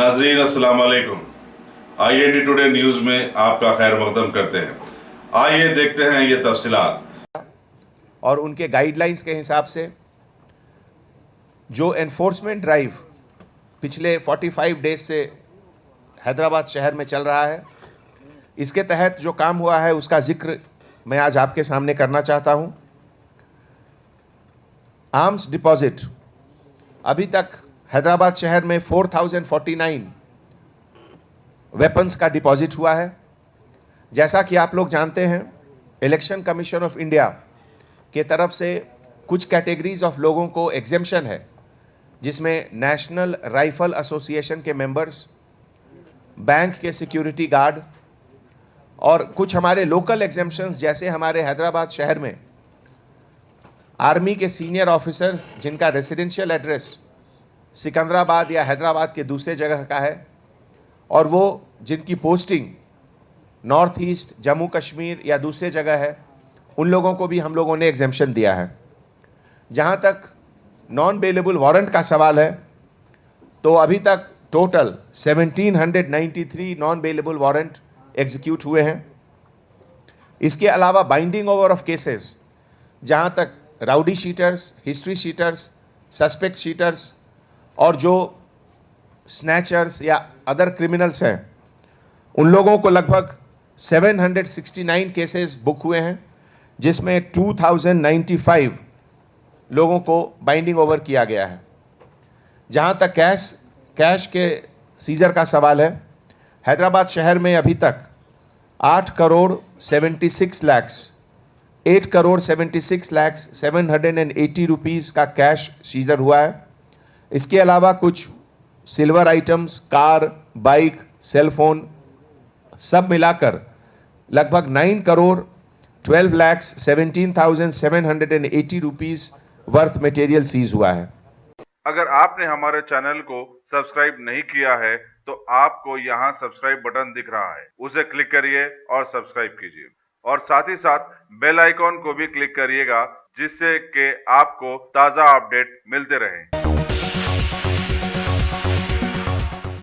नाजरीन अस्सलाम वालेकुम। IND टुडे न्यूज़ में आपका खैर मकदम करते हैं। आइए देखते हैं ये तफसीलात। और उनके गाइडलाइंस के हिसाब से जो एनफोर्समेंट ड्राइव पिछले 45 डेज से हैदराबाद शहर में चल रहा है, इसके तहत जो काम हुआ है उसका जिक्र मैं आज आपके सामने करना चाहता हूं। आर्म्स डिपॉजिट अभी तक हैदराबाद शहर में 4049 वेपन्स का डिपॉजिट हुआ है। जैसा कि आप लोग जानते हैं, इलेक्शन कमीशन ऑफ इंडिया के तरफ से कुछ कैटेगरीज ऑफ लोगों को एग्जेम्पशन है, जिसमें नेशनल राइफल एसोसिएशन के मेंबर्स, बैंक के सिक्योरिटी गार्ड और कुछ हमारे लोकल एग्जेम्पशंस, जैसे हमारे हैदराबाद शहर में आर्मी के सीनियर ऑफिसर्स जिनका रेसिडेंशियल एड्रेस सिकंदराबाद या हैदराबाद के दूसरे जगह का है और वो जिनकी posting north east, Jammu Kashmir या दूसरे जगह है, उन लोगों को भी हम लोगों ने एग्जेम्पशन दिया है। जहाँ तक नॉन बेलेबल वारंट का सवाल है, तो अभी तक total 1793 non bailable warrant execute हुए हैं। इसके अलावा बाइंडिंग ओवर ऑफ केसेस, जहाँ तक rowdy sheeters, history sheeters, suspect sheeters और जो स्नैचर्स या अदर क्रिमिनल्स हैं, उन लोगों को लगभग 769 केसेस बुक हुए हैं, जिसमें 2095 लोगों को बाइंडिंग ओवर किया गया है। जहां तक कैश के सीजर का सवाल है, हैदराबाद शहर में अभी तक 8 करोड़ 76 लाख 780 रुपीज़ का कैश सीजर हुआ है। इसके अलावा कुछ silver items, car, bike, cellphone सब मिलाकर लगभग 9 crore 12 lakh 17,780 rupees worth material seize हुआ है। अगर आपने हमारे चैनल को सब्सक्राइब नहीं किया है तो आपको यहाँ सब्सक्राइब बटन दिख रहा है, उसे क्लिक करिए और सब्सक्राइब कीजिए और साथ ही साथ बेल आइकॉन को भी क्लिक करिएगा, जिससे कि आपको ताज़ा अपडेट मिलते रहें।